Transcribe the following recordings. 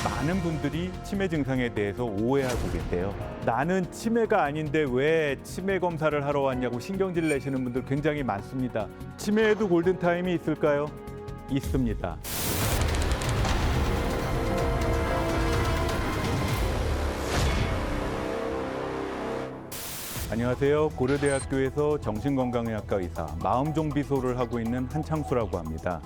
많은 분들이 치매 증상에 대해서 오해하고 계세요. 나는 치매가 아닌데 왜 치매 검사를 하러 왔냐고 신경질 내시는 분들 굉장히 많습니다. 치매에도 골든타임이 있을까요? 있습니다. 안녕하세요. 고려대학교에서 정신건강의학과 의사, 마음종비소를 하고 있는 한창수라고 합니다.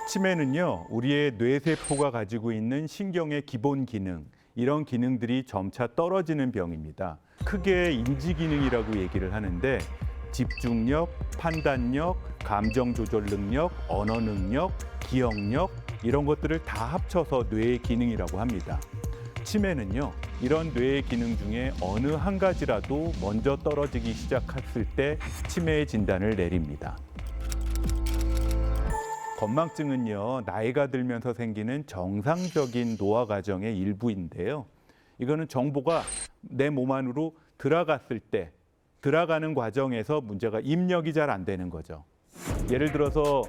치매는요, 우리의 뇌세포가 가지고 있는 신경의 기본 기능, 이런 기능들이 점차 떨어지는 병입니다. 크게 인지기능이라고 얘기를 하는데 집중력, 판단력, 감정조절 능력, 언어 능력, 기억력 이런 것들을 다 합쳐서 뇌의 기능이라고 합니다. 치매는요, 이런 뇌의 기능 중에 어느 한 가지라도 먼저 떨어지기 시작했을 때 치매의 진단을 내립니다. 건망증은요, 나이가 들면서 생기는 정상적인 노화 과정의 일부인데요. 이거는 정보가 내 몸 안으로 들어갔을 때, 들어가는 과정에서 문제가 입력이 잘 안 되는 거죠. 예를 들어서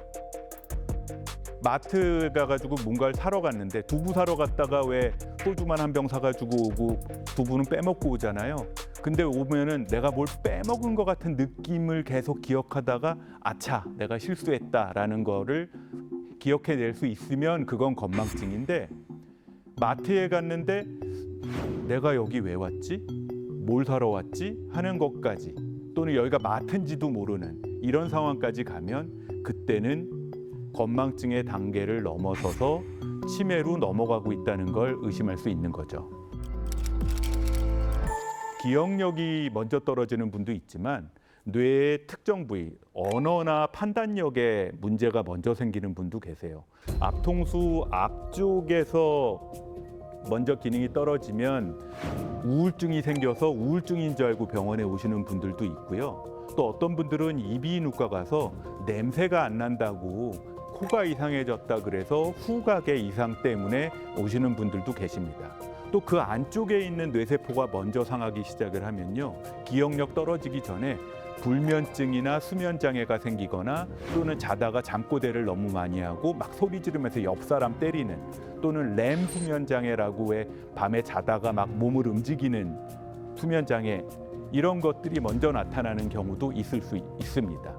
마트 가가지고 뭔가를 사러 갔는데 두부 사러 갔다가 왜 소주만 한 병 사가지고 오고 두부는 빼먹고 오잖아요. 근데 오면은 내가 뭘 빼먹은 것 같은 느낌을 계속 기억하다가 아차, 내가 실수했다라는 거를 기억해낼 수 있으면 그건 건망증인데, 마트에 갔는데 내가 여기 왜 왔지? 뭘 사러 왔지? 하는 것까지, 또는 여기가 마트인지도 모르는 이런 상황까지 가면 그때는 건망증의 단계를 넘어서서 치매로 넘어가고 있다는 걸 의심할 수 있는 거죠. 기억력이 먼저 떨어지는 분도 있지만 뇌의 특정 부위, 언어나 판단력에 문제가 먼저 생기는 분도 계세요. 앞통수 앞쪽에서 먼저 기능이 떨어지면 우울증이 생겨서 우울증인 줄 알고 병원에 오시는 분들도 있고요. 또 어떤 분들은 이비인후과 가서 냄새가 안 난다고 코가 이상해졌다 그래서 후각의 이상 때문에 오시는 분들도 계십니다. 또 그 안쪽에 있는 뇌세포가 먼저 상하기 시작을 하면요, 기억력 떨어지기 전에 불면증이나 수면장애가 생기거나 또는 자다가 잠꼬대를 너무 많이 하고 막 소리 지르면서 옆 사람 때리는, 또는 렘 수면장애라고 해 밤에 자다가 막 몸을 움직이는 수면장애, 이런 것들이 먼저 나타나는 경우도 있을 수 있습니다.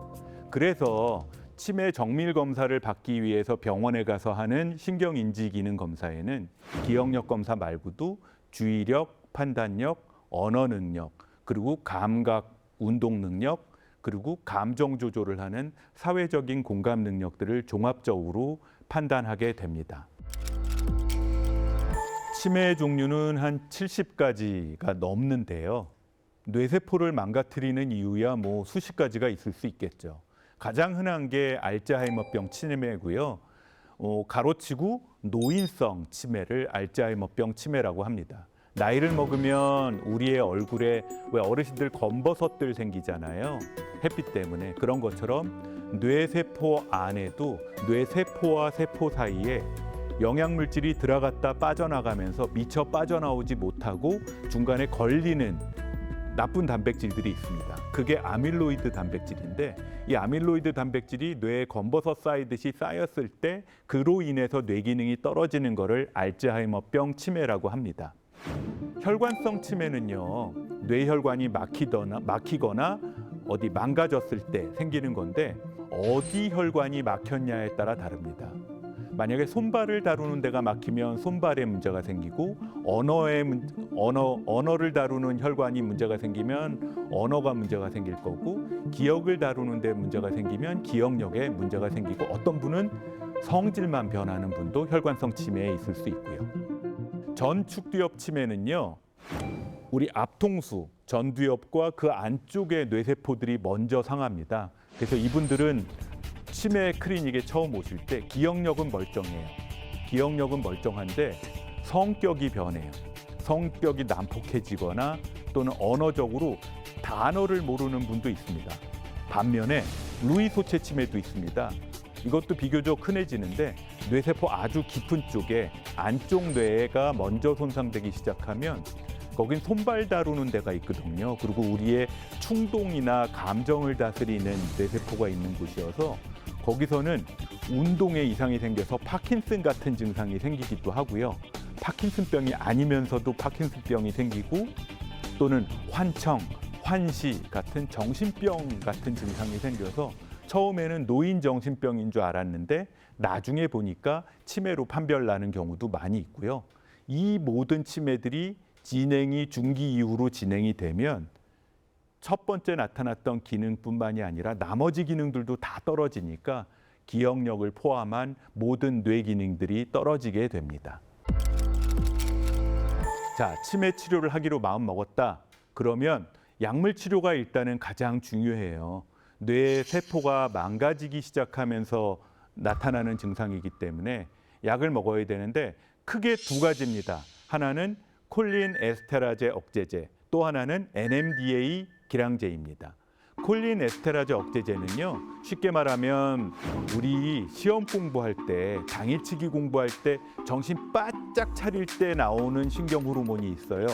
그래서 치매 정밀 검사를 받기 위해서 병원에 가서 하는 신경인지기능 검사에는 기억력 검사 말고도 주의력, 판단력, 언어 능력, 그리고 감각, 운동 능력, 그리고 감정 조절을 하는 사회적인 공감 능력들을 종합적으로 판단하게 됩니다. 치매의 종류는 한 70가지가 넘는데요. 뇌세포를 망가뜨리는 이유야 뭐 수십 가지가 있을 수 있겠죠. 가장 흔한 게 알츠하이머병 치매고요. 가로치고 노인성 치매를 알츠하이머병 치매라고 합니다. 나이를 먹으면 우리의 얼굴에 왜 어르신들 검버섯들 생기잖아요. 햇빛 때문에. 그런 것처럼 뇌세포 안에도 뇌세포와 세포 사이에 영양물질이 들어갔다 빠져나가면서 미처 빠져나오지 못하고 중간에 걸리는 나쁜 단백질들이 있습니다. 그게 아밀로이드 단백질인데, 이 아밀로이드 단백질이 뇌에 검버섯 쌓이듯이 쌓였을 때 그로 인해서 뇌 기능이 떨어지는 것을 알츠하이머병 치매라고 합니다. 혈관성 치매는요, 뇌혈관이 막히거나 어디 망가졌을 때 생기는 건데, 어디 혈관이 막혔냐에 따라 다릅니다. 만약에 손발을 다루는 데가 막히면 손발에 문제가 생기고, 언어를 다루는 혈관이 문제가 생기면 언어가 문제가 생길 거고, 기억을 다루는 데 문제가 생기면 기억력에 문제가 생기고, 어떤 분은 성질만 변하는 분도 혈관성 치매에 있을 수 있고요. 전축두엽 치매는요, 우리 앞통수, 전두엽과 그 안쪽의 뇌세포들이 먼저 상합니다. 그래서 이분들은 치매 클리닉에 처음 오실 때 기억력은 멀쩡해요. 기억력은 멀쩡한데 성격이 변해요. 성격이 난폭해지거나 또는 언어적으로 단어를 모르는 분도 있습니다. 반면에 루이 소체 치매도 있습니다. 이것도 비교적 흔해지는데 뇌세포 아주 깊은 쪽에 안쪽 뇌가 먼저 손상되기 시작하면 거긴 손발 다루는 데가 있거든요. 그리고 우리의 충동이나 감정을 다스리는 뇌세포가 있는 곳이어서 거기서는 운동에 이상이 생겨서 파킨슨 같은 증상이 생기기도 하고요. 파킨슨병이 아니면서도 파킨슨병이 생기고 또는 환청, 환시 같은 정신병 같은 증상이 생겨서 처음에는 노인 정신병인 줄 알았는데 나중에 보니까 치매로 판별나는 경우도 많이 있고요. 이 모든 치매들이 진행이 중기 이후로 진행이 되면 첫 번째 나타났던 기능뿐만이 아니라 나머지 기능들도 다 떨어지니까 기억력을 포함한 모든 뇌 기능들이 떨어지게 됩니다. 자, 치매 치료를 하기로 마음 먹었다. 그러면 약물 치료가 일단은 가장 중요해요. 뇌 세포가 망가지기 시작하면서 나타나는 증상이기 때문에 약을 먹어야 되는데 크게 두 가지입니다. 하나는 콜린 에스테라제 억제제, 또 하나는 NMDA 기량제입니다. 콜린 에스테라제 억제제는요, 쉽게 말하면 우리 시험 공부할 때, 당일치기 공부할 때 정신 바짝 차릴 때 나오는 신경 호르몬이 있어요.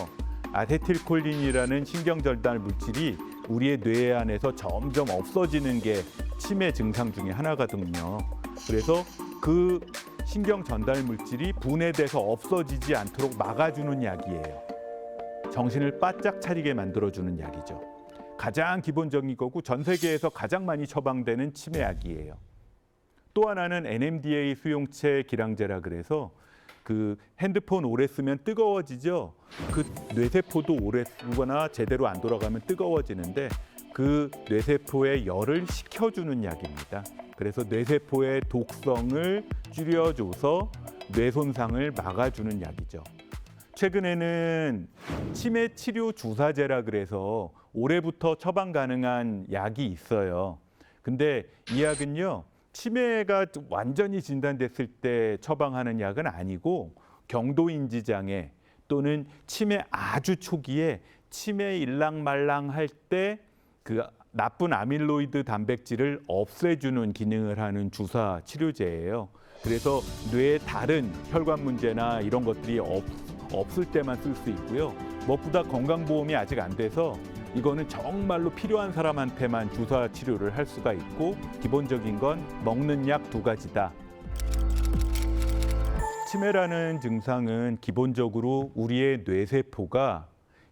아세틸콜린이라는 신경 전달 물질이 우리의 뇌 안에서 점점 없어지는 게 치매 증상 중에 하나거든요. 그래서 그 신경 전달 물질이 분해돼서 없어지지 않도록 막아주는 약이에요. 정신을 바짝 차리게 만들어주는 약이죠. 가장 기본적인 거고 전 세계에서 가장 많이 처방되는 치매약이에요. 또 하나는 NMDA 수용체 기량제라 그래서 그 핸드폰 오래 쓰면 뜨거워지죠. 그 뇌세포도 오래 쓰거나 제대로 안 돌아가면 뜨거워지는데 그 뇌세포의 열을 식혀주는 약입니다. 그래서 뇌세포의 독성을 줄여줘서 뇌 손상을 막아주는 약이죠. 최근에는 치매 치료 주사제라 그래서 올해부터 처방 가능한 약이 있어요. 근데 이 약은요, 치매가 완전히 진단됐을 때 처방하는 약은 아니고 경도인지 장애 또는 치매 아주 초기에 치매 일랑말랑할 때 그 나쁜 아밀로이드 단백질을 없애주는 기능을 하는 주사 치료제예요. 그래서 뇌에 다른 혈관 문제나 이런 것들이 없을 때만 쓸 수 있고요. 무엇보다 건강보험이 아직 안 돼서 이거는 정말로 필요한 사람한테만 주사 치료를 할 수가 있고 기본적인 건 먹는 약 두 가지다. 치매라는 증상은 기본적으로 우리의 뇌세포가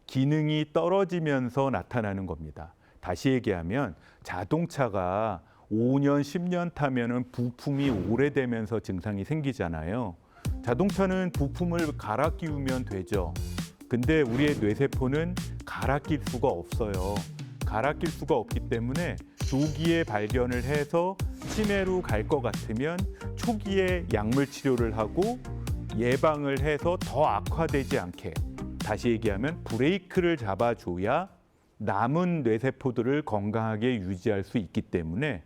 기능이 떨어지면서 나타나는 겁니다. 다시 얘기하면 자동차가 5년, 10년 타면은 부품이 오래되면서 증상이 생기잖아요. 자동차는 부품을 갈아 끼우면 되죠. 근데 우리의 뇌세포는 갈아 낄 수가 없어요. 갈아 낄 수가 없기 때문에 조기에 발견을 해서 치매로 갈 것 같으면 초기에 약물 치료를 하고 예방을 해서 더 악화되지 않게, 다시 얘기하면 브레이크를 잡아줘야 남은 뇌세포들을 건강하게 유지할 수 있기 때문에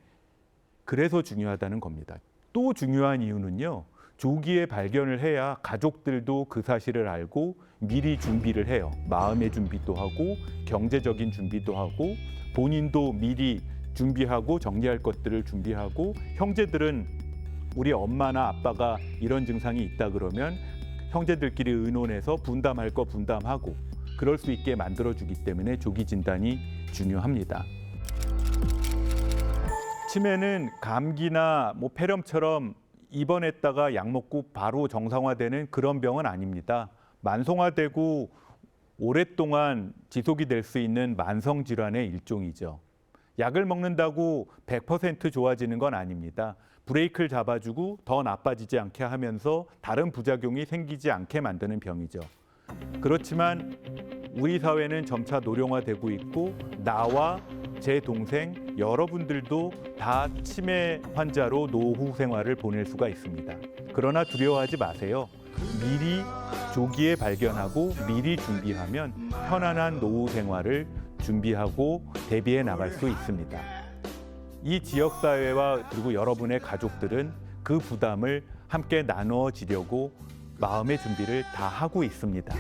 그래서 중요하다는 겁니다. 또 중요한 이유는요, 조기에 발견을 해야 가족들도 그 사실을 알고 미리 준비를 해요. 마음의 준비도 하고 경제적인 준비도 하고 본인도 미리 준비하고 정리할 것들을 준비하고 형제들은 우리 엄마나 아빠가 이런 증상이 있다 그러면 형제들끼리 의논해서 분담할 거 분담하고 그럴 수 있게 만들어주기 때문에 조기 진단이 중요합니다. 치매는 감기나 폐렴처럼 입원했다가 약 먹고 바로 정상화되는 그런 병은 아닙니다. 만성화되고 오랫동안 지속이 될 수 있는 만성 질환의 일종이죠. 약을 먹는다고 100% 좋아지는 건 아닙니다. 브레이크를 잡아주고 더 나빠지지 않게 하면서 다른 부작용이 생기지 않게 만드는 병이죠. 그렇지만 우리 사회는 점차 노령화되고 있고 나와 제 동생, 여러분들도 다 치매 환자로 노후 생활을 보낼 수가 있습니다. 그러나 두려워하지 마세요. 미리 조기에 발견하고 미리 준비하면 편안한 노후 생활을 준비하고 대비해 나갈 수 있습니다. 이 지역사회와 그리고 여러분의 가족들은 그 부담을 함께 나누어지려고 마음의 준비를 다 하고 있습니다.